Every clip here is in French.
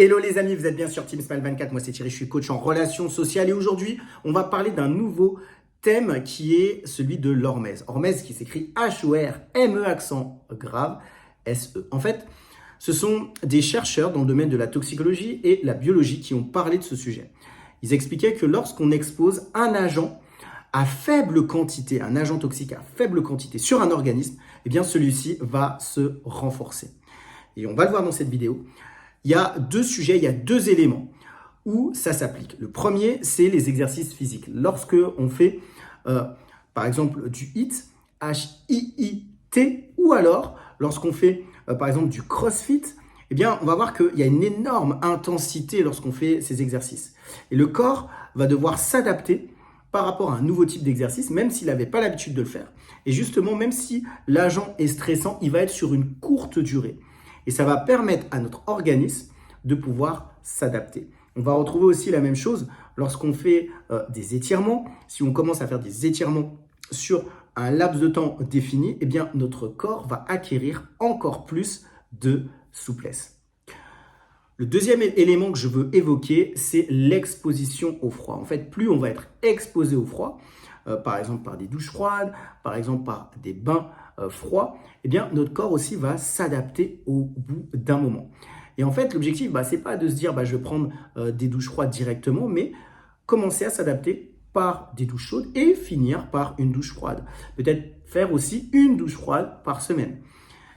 Hello les amis, vous êtes bien sur Team Smile 24, moi c'est Thierry, je suis coach en relations sociales et aujourd'hui on va parler d'un nouveau thème qui est celui de l'hormèse. Hormèse qui s'écrit H-O-R-M-E accent grave S-E. En fait, ce sont des chercheurs dans le domaine de la toxicologie et la biologie qui ont parlé de ce sujet. Ils expliquaient que lorsqu'on expose un agent à faible quantité, un agent toxique à faible quantité sur un organisme, eh bien celui-ci va se renforcer. Et on va le voir dans cette vidéo. Il y a deux sujets, il y a deux éléments où ça s'applique. Le premier, c'est les exercices physiques. Lorsque on fait, par exemple, du HIIT, H-I-I-T, ou alors lorsqu'on fait, par exemple, du CrossFit, eh bien, on va voir qu'il y a une énorme intensité lorsqu'on fait ces exercices. Et le corps va devoir s'adapter par rapport à un nouveau type d'exercice, même s'il n'avait pas l'habitude de le faire. Et justement, même si l'agent est stressant, il va être sur une courte durée. Et ça va permettre à notre organisme de pouvoir s'adapter. On va retrouver aussi la même chose lorsqu'on fait des étirements. Si on commence à faire des étirements sur un laps de temps défini, eh bien, notre corps va acquérir encore plus de souplesse. Le deuxième élément que je veux évoquer, c'est l'exposition au froid. En fait, plus on va être exposé au froid, par exemple par des douches froides, par exemple par des bains froids, eh bien, notre corps aussi va s'adapter au bout d'un moment. Et en fait, l'objectif, c'est pas de se dire je vais prendre des douches froides directement, mais commencer à s'adapter par des douches chaudes et finir par une douche froide. Peut-être faire aussi une douche froide par semaine.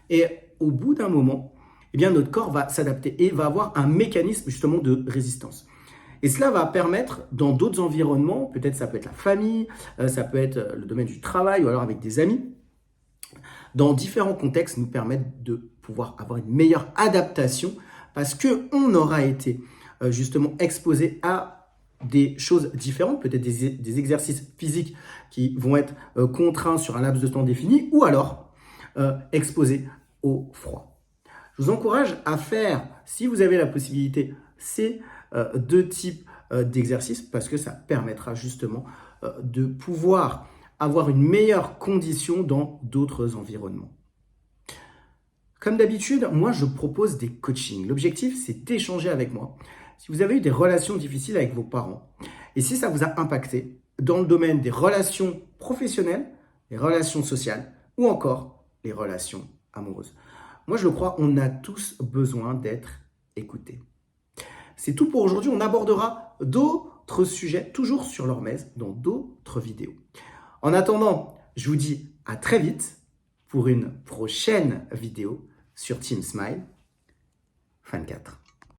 Et au bout d'un moment, eh bien, notre corps va s'adapter et va avoir un mécanisme justement de résistance. Et cela va permettre dans d'autres environnements, peut-être ça peut être la famille, ça peut être le domaine du travail ou alors avec des amis, dans différents contextes nous permettre de pouvoir avoir une meilleure adaptation parce qu'on aura été justement exposé à des choses différentes, peut-être des exercices physiques qui vont être contraints sur un laps de temps défini ou alors exposés au froid. Je vous encourage à faire, si vous avez la possibilité, ces deux types d'exercices parce que ça permettra justement de pouvoir avoir une meilleure condition dans d'autres environnements. Comme d'habitude, moi je propose des coachings. L'objectif, c'est d'échanger avec moi. Si vous avez eu des relations difficiles avec vos parents et si ça vous a impacté dans le domaine des relations professionnelles, les relations sociales ou encore les relations amoureuses. Moi, je le crois, on a tous besoin d'être écoutés. C'est tout pour aujourd'hui. On abordera d'autres sujets, toujours sur l'hormèse, dans d'autres vidéos. En attendant, je vous dis à très vite pour une prochaine vidéo sur Team Smile 24.